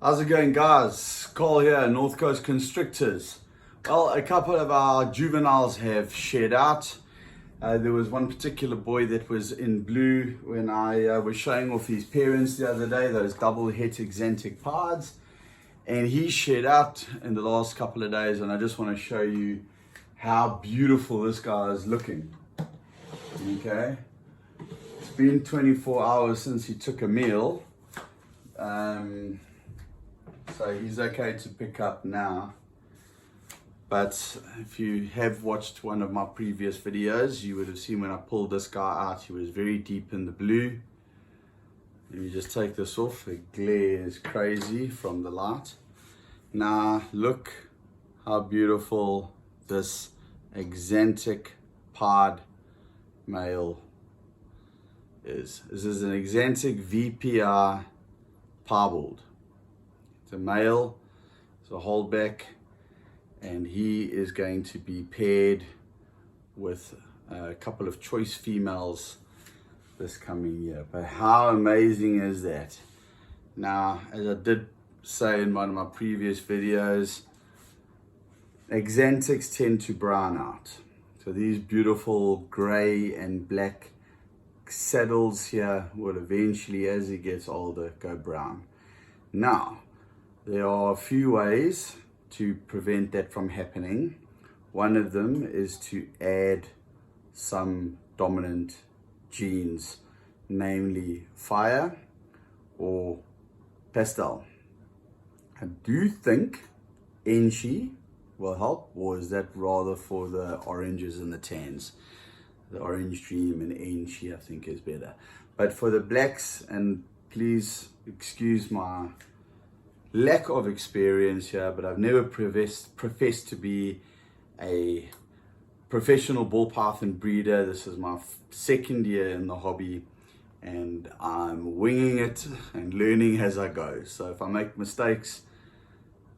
How's it going, guys? Cole here, North Coast Constrictors. Well, a couple of our juveniles have shared out. There was one particular boy that was in blue when I was showing off his parents the other day, those double het axanthic piebalds. And he shared out in the last couple of days, and I just want to show you how beautiful this guy is looking. Okay, it's been 24 hours since he took a meal. So he's okay to pick up now. But if you have watched one of my previous videos, you would have seen when I pulled this guy out, he was very deep in the blue. Let me just take this off. The glare is crazy from the light. Now look how beautiful this axanthic pied male is. This is an axanthic VPI piebald. It's a male, it's a holdback, and he is going to be paired with a couple of choice females this coming year. But how amazing is that? Now, as I did say in one of my previous videos, axanthics tend to brown out. So these beautiful gray and black saddles here will eventually, as he gets older, go brown. Now, there are a few ways to prevent that from happening. One of them is to add some dominant genes, namely fire or pastel. I do think Enchi will help, or is that rather for the oranges and the tans? The Orange Dream and Enchi I think is better. But for the blacks, and please excuse my lack of experience here, but I've never professed to be a professional bull python breeder. This is my second year in the hobby, and I'm winging it and learning as I go. So if I make mistakes,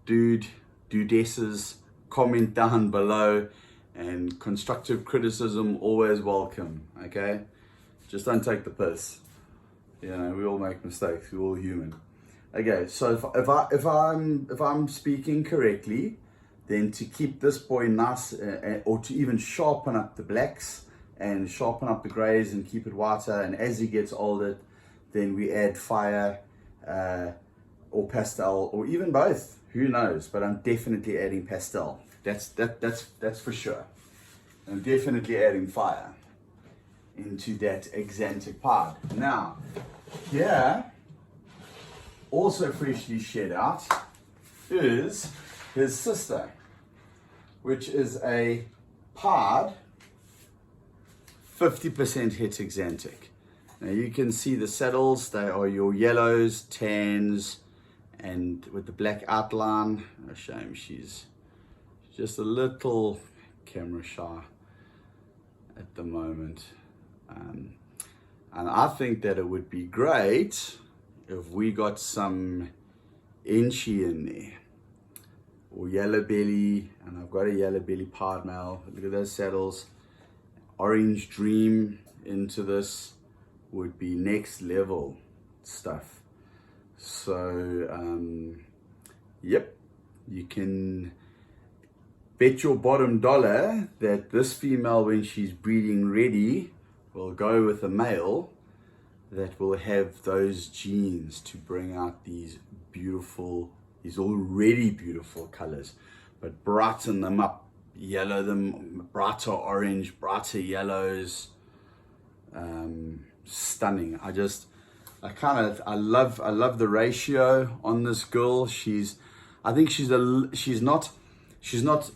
dudesses, comment down below, and constructive criticism always welcome. Okay, just don't take the piss. You know, we all make mistakes. We're all human. Okay, so if I'm speaking correctly, then to keep this boy nice, or to even sharpen up the blacks and sharpen up the grays and keep it whiter, and as he gets older, then we add fire or pastel, or even both. Who knows? But I'm definitely adding pastel. That's for sure. I'm definitely adding fire into that axanthic pied. Now, here, also freshly shed out, is his sister, which is a pied 50% het axanthic. Now you can see the saddles, they are your yellows, tans, and with the black outline. A shame she's just a little camera shy at the moment. And I think that it would be great if we got some Enchi in there, or yellow belly, and I've got a yellow belly pied male. Look at those saddles. Orange Dream into this would be next level stuff. So yep, you can bet your bottom dollar that this female, when she's breeding ready, will go with a male that will have those genes to bring out these already beautiful colors, but brighten them up, yellow them, brighter orange, brighter yellows. Stunning. I love the ratio on this girl. I think she's not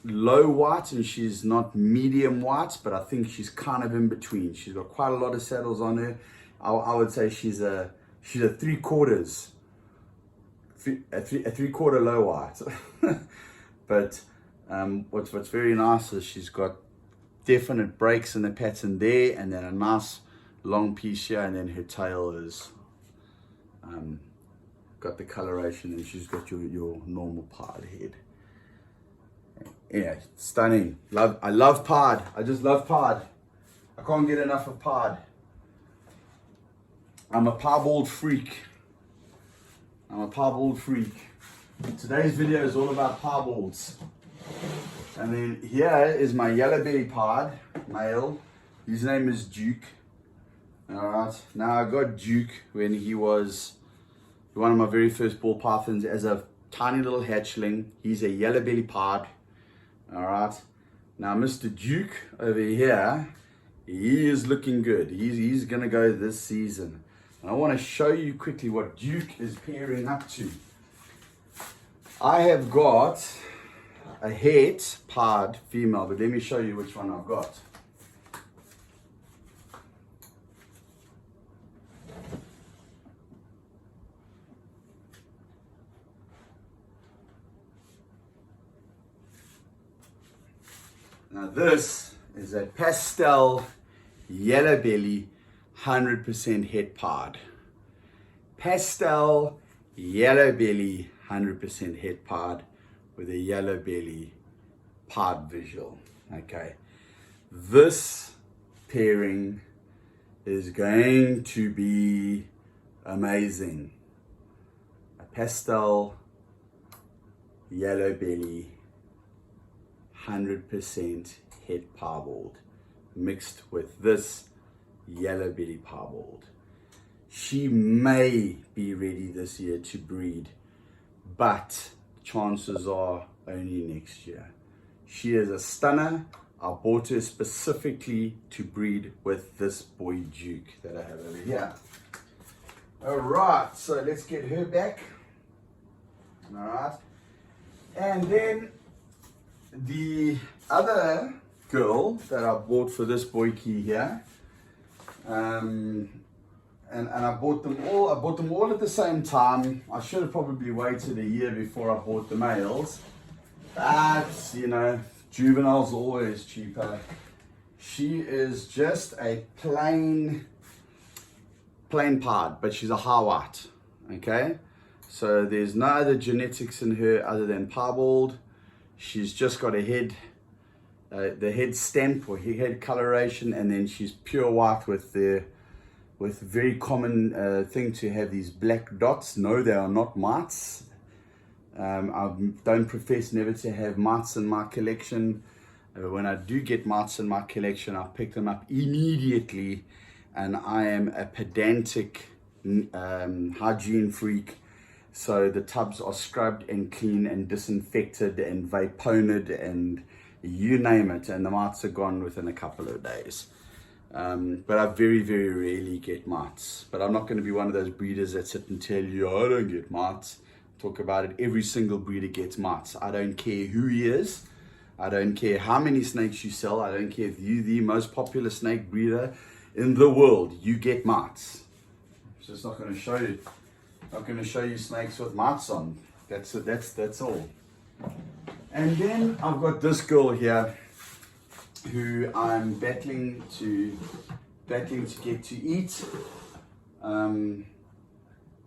low white and she's not medium white, but I think she's kind of in between. She's got quite a lot of saddles on her. I would say she's a 3/4 low white. But what's very nice is she's got definite breaks in the pattern there, and then a nice long piece here, and then her tail is got the coloration, and she's got your normal pied head. Yeah, stunning. I love pied. I just love pied. I can't get enough of pied. I'm a piebald freak. I'm a piebald freak. Today's video is all about piebalds. And then here is my yellow belly pied male. His name is Duke. Alright, now I got Duke when he was one of my very first ball pythons as a tiny little hatchling. He's a yellow belly pied. Alright, now Mr. Duke over here, he is looking good. He's gonna go this season. And I want to show you quickly what Duke is pairing up to. I have got a het pied female, but let me show you which one I've got. Now this is a pastel yellow belly 100% het pied. Pastel yellow belly 100% het pied with a yellow belly pied visual. Okay, this pairing is going to be amazing. A pastel yellow belly 100% het piebald mixed with this yellow belly piebald. She may be ready this year to breed, but chances are only next year. She is a stunner. I bought her specifically to breed with this boy Duke that I have over here. Alright, so let's get her back. Alright, and then the other girl that I bought for this boykie here, and I bought them all at the same time. I should have probably waited a year before I bought the males, but you know, juveniles are always cheaper. She is just a plain pied, but she's a high white. Okay, so there's no other genetics in her other than piebald. She's just got a head, the head stamp or head coloration, and then she's pure white with very common thing to have these black dots. No, they are not mites. I don't profess never to have mites in my collection. When I do get mites in my collection, I pick them up immediately, and I am a pedantic hygiene freak. So the tubs are scrubbed and clean and disinfected and vaponed and you name it, and the mites are gone within a couple of days. But I very, very rarely get mites. But I'm not going to be one of those breeders that sit and tell you, I don't get mites. Talk about it. Every single breeder gets mites. I don't care who he is. I don't care how many snakes you sell. I don't care if you're the most popular snake breeder in the world. You get mites. I'm just not going to show you. Not going to show you snakes with mites on. That's it. That's all. And then I've got this girl here, who I'm battling to get to eat.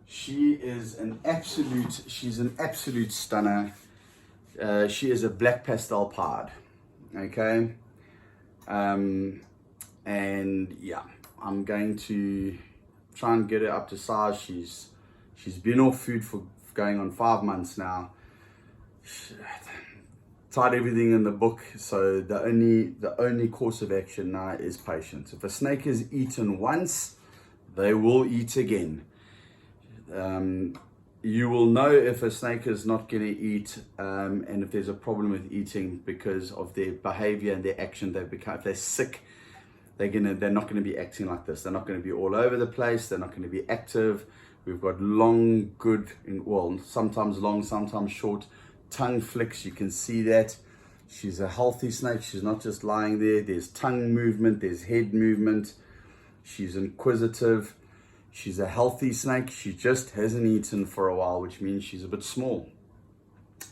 She's an absolute stunner. She is a black pastel pied. Okay. And yeah, I'm going to try and get her up to size. She's been off food for going on 5 months now. Tried everything in the book, so the only course of action now is patience. If a snake is eaten once, they will eat again. You will know if a snake is not going to eat, and if there's a problem with eating because of their behavior and their action. If they're sick, they're not going to be acting like this. They're not going to be all over the place. They're not going to be active. We've got long, good, sometimes long, sometimes short tongue flicks. You can see that. She's a healthy snake. She's not just lying there. There's tongue movement. There's head movement. She's inquisitive. She's a healthy snake. She just hasn't eaten for a while, which means she's a bit small.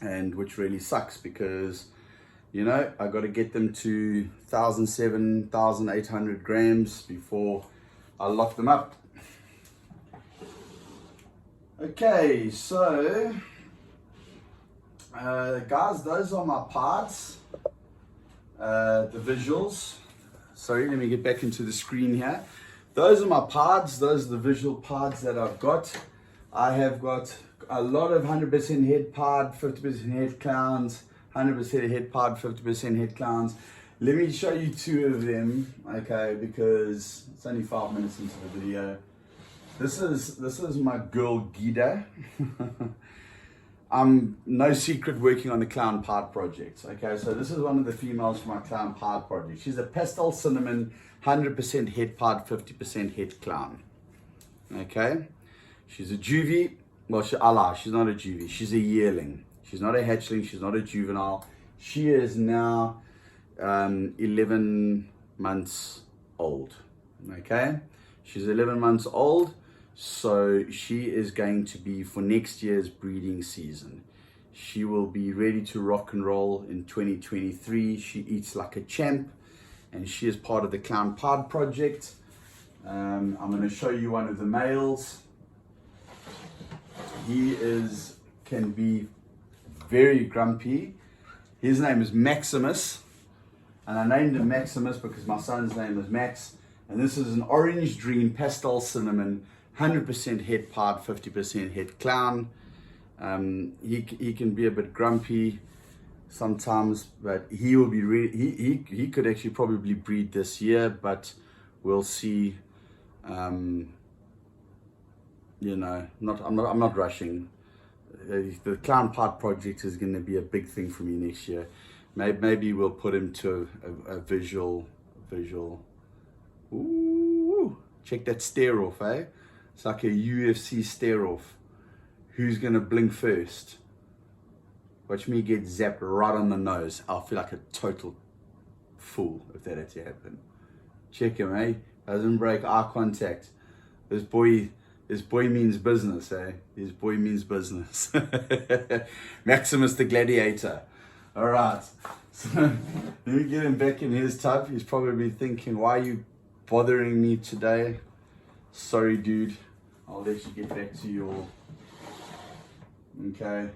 And which really sucks because, you know, I got to get them to 1,700, 1,800 grams before I lock them up. Okay, so guys, those are my parts, the visuals. Sorry, let me get back into the screen here. Those are my pods. Those are the visual pods that I've got. I have got a lot of 100% head pod, 50% head clowns, 100% head pod, 50% head clowns. Let me show you two of them, okay, because it's only 5 minutes into the video. This is my girl Gita. I'm no secret working on the clown pod project. Okay, so this is one of the females from my clown pod project. She's a pastel cinnamon, 100% head pod, 50% head clown. Okay, she's a juvie. Well, she's not a juvie. She's a yearling. She's not a hatchling. She's not a juvenile. She is now 11 months old. Okay, she's 11 months old. So she is going to be for next year's breeding season. She will be ready to rock and roll in 2023. She eats like a champ, and she is part of the Clown Pod project. I'm going to show you one of the males. He can be very grumpy. His name is Maximus, and I named him Maximus because my son's name is Max. And this is an orange dream pastel cinnamon, 100% head pod, 50% head clown. He can be a bit grumpy sometimes, but he will be he could actually probably breed this year, but we'll see. You know, I'm not rushing. The Clown Pod project is going to be a big thing for me next year. Maybe we'll put him to a visual. Ooh, check that stare off, eh? It's like a UFC stare off. Who's gonna blink first? Watch me get zapped right on the nose. I'll feel like a total fool if that had to happen. Check him, eh? Doesn't break eye contact. This boy means business, eh? This boy means business. Maximus the Gladiator. All right. So let me get him back in his tub. He's probably thinking, why are you bothering me today? Sorry, dude. I'll let you get back to your... Okay.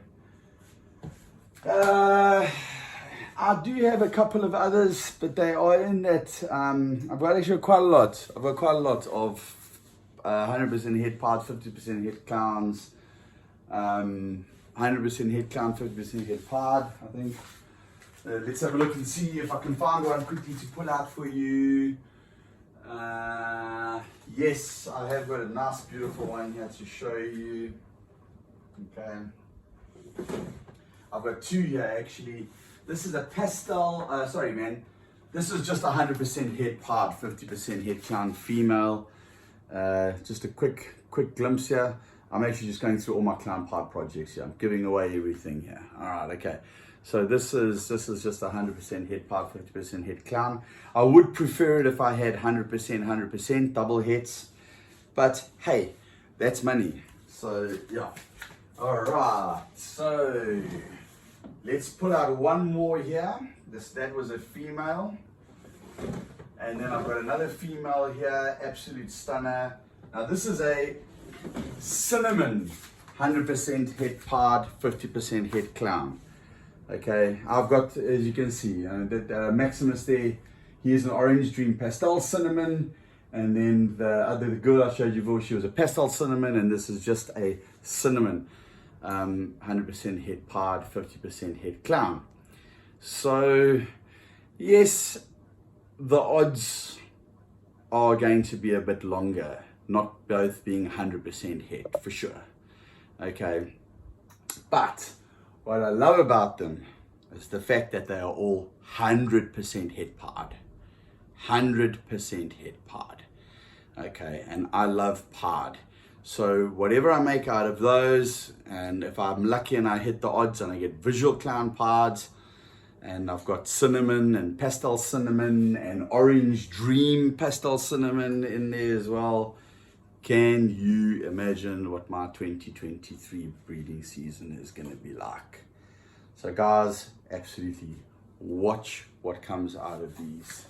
I do have a couple of others, but they are in that... I've got actually quite a lot. I've got quite a lot of 100% head pod, 50% head clowns, 100% head clown, 50% head pod, I think. Let's have a look and see if I can find one quickly to pull out for you. Yes, I have got a nice, beautiful one here to show you. Okay. I've got two here actually. This is a pastel, this is just 100% head pod, 50% head clown female. Just a quick glimpse here. I'm actually just going through all my Clown Pod projects here. I'm giving away everything here. All right, okay. So this is just 100% head pod, 50% head clown. I would prefer it if I had 100% double heads, but hey, that's money. So yeah. All right. So let's pull out one more here. That was a female. And then I've got another female here, absolute stunner. Now this is a cinnamon, 100% head pod, 50% head clown. Okay, I've got, as you can see, Maximus there, he is an orange dream pastel cinnamon. And then the girl I showed you before, she was a pastel cinnamon, and this is just a cinnamon, 100% head pod, 50% head clown. So, yes, the odds are going to be a bit longer, not both being 100% head, for sure. Okay, but what I love about them is the fact that they are all 100% head pod. 100% head pod. Okay, and I love pod. So whatever I make out of those, and if I'm lucky and I hit the odds and I get visual clown pods, and I've got cinnamon and pastel cinnamon and orange dream pastel cinnamon in there as well. Can you imagine what my 2023 breeding season is going to be like? So guys, absolutely watch what comes out of these.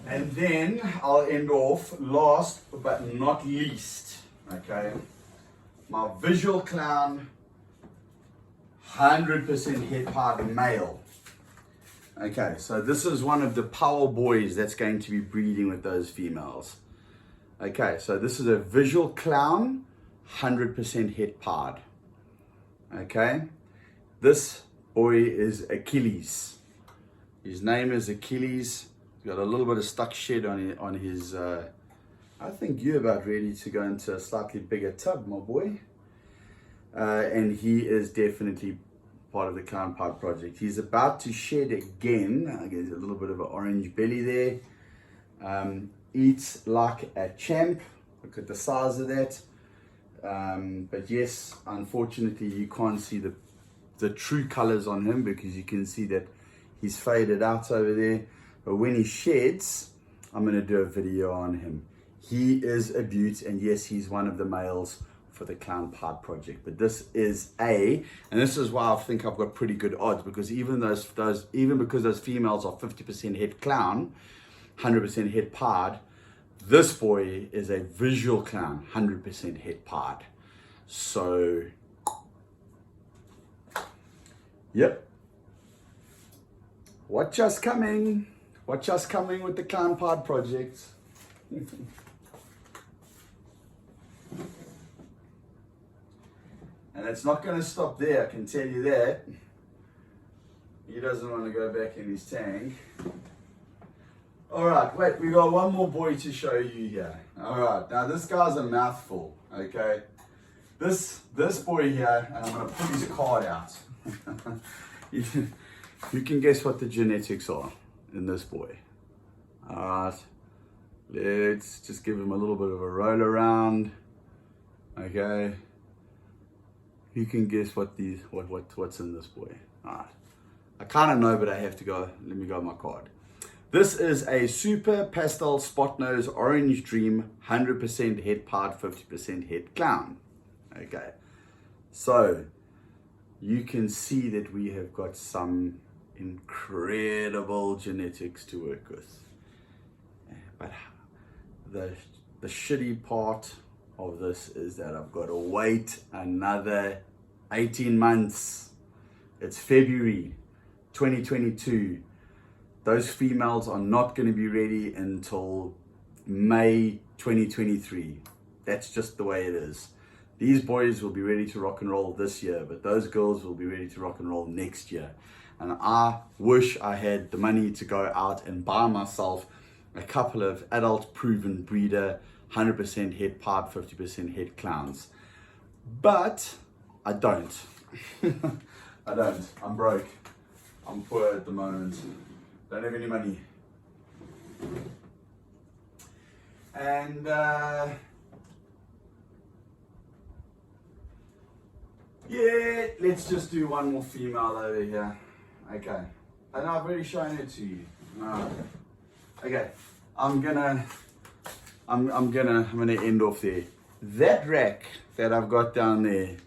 And then I'll end off last but not least, okay, my visual clown 100% head pod male. Okay, so this is one of the power boys that's going to be breeding with those females. Okay, so this is a visual clown, 100% het paard. Okay, this boy is Achilles. His name is Achilles. He's got a little bit of stuck shed on his I think you're about ready to go into a slightly bigger tub, my boy. And he is definitely part of the Clown Pod project. He's about to shed again. I guess a little bit of an orange belly there. Eats like a champ. Look at the size of that. But yes, unfortunately you can't see the true colors on him, because you can see that he's faded out over there. But when he sheds, I'm going to do a video on him. He is a beaut, and yes, he's one of the males for the Clown Pod project. But this is and this is why I think I've got pretty good odds, because even because those females are 50% het clown, 100% het pod, this boy is a visual clown, 100% het pod. So yep, watch us coming with the Clown Pod project. And it's not going to stop there, I can tell you that. He doesn't want to go back in his tank. Alright, wait, we got one more boy to show you here. Alright, now this guy's a mouthful, okay? This boy here, and I'm going to put his card out. You can guess what the genetics are in this boy. Alright, let's just give him a little bit of a roll around. Okay. You can guess what's in this boy. Alright. I kind of know, but I have to go. Let me go my card. This is a super pastel spot nose orange dream, 100% het pod, 50% het clown. Okay. So you can see that we have got some incredible genetics to work with. But the shitty part of this is that I've got to wait another 18 months. It's February 2022. Those females are not going to be ready until May 2023. That's just the way it is. These boys will be ready to rock and roll this year, but those girls will be ready to rock and roll next year. And I wish I had the money to go out and buy myself a couple of adult proven breeder 100% het pod, 50% het clowns. But I don't. I don't. I'm broke. I'm poor at the moment. Don't have any money. And yeah, let's just do one more female over here. Okay. And I've already shown it to you. Okay. I'm gonna end off there. That rack that I've got down there,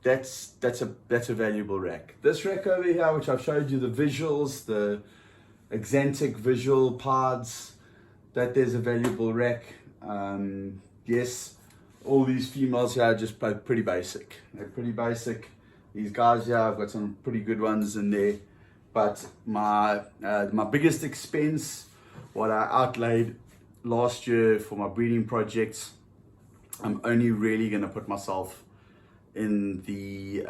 that's a valuable rack. This rack over here, which I've showed you the visuals, the axanthic visual pods, that there's a valuable rack. Yes, all these females here are just pretty basic. They're pretty basic. These guys here, I've got some pretty good ones in there. But my biggest expense, what I outlaid last year for my breeding projects, I'm only really going to put myself in the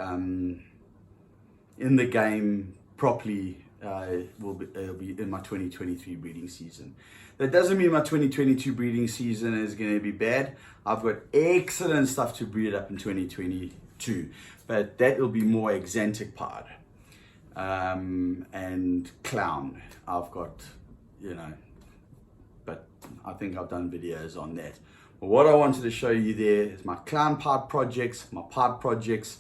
game properly. It'll be in my 2023 breeding season. That doesn't mean my 2022 breeding season is going to be bad. I've got excellent stuff to breed up in 2022, but that will be more axanthic pod and clown. I've got, but I think I've done videos on that. But what I wanted to show you there is my clown pod projects, my pod projects,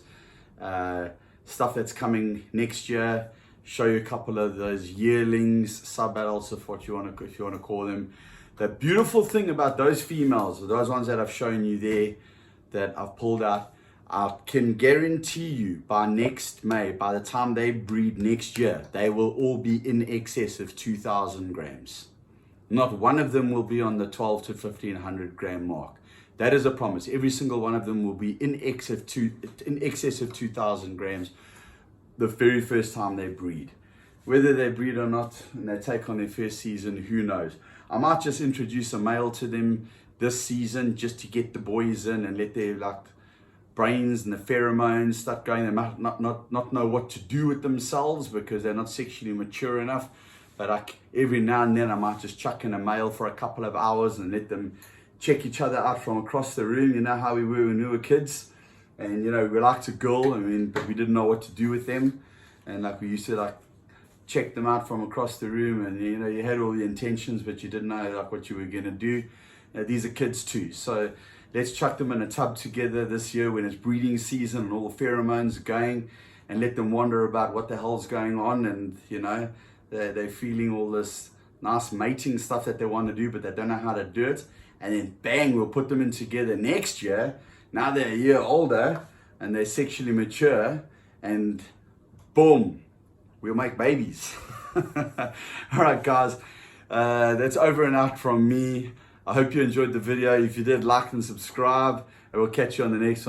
stuff that's coming next year. Show you a couple of those yearlings, sub-adults, if you want to call them. The beautiful thing about those females, those ones that I've shown you there, that I've pulled out, I can guarantee you by next May, by the time they breed next year, they will all be in excess of 2,000 grams. Not one of them will be on the 12 to 1,500 gram mark. That is a promise. Every single one of them will be in excess of 2,000 grams the very first time they breed. Whether they breed or not and they take on their first season, who knows. I might just introduce a male to them this season just to get the boys in and let their like brains and the pheromones start going. They might not know what to do with themselves because they're not sexually mature enough. But like every now and then I might just chuck in a male for a couple of hours and let them check each other out from across the room. You know how we were when we were kids, and you know we liked a girl, but we didn't know what to do with them, and like we used to like check them out from across the room, and you know you had all the intentions but you didn't know like what you were going to do. These are kids too, so let's chuck them in a tub together this year when it's breeding season and all the pheromones are going, and let them wonder about what the hell's going on, and you know they're feeling all this nice mating stuff that they want to do but they don't know how to do it. And then bang, we'll put them in together next year. Now they're a year older and they're sexually mature, and boom, we'll make babies. All right, guys, that's over and out from me. I hope you enjoyed the video. If you did, like and subscribe, and we'll catch you on the next one.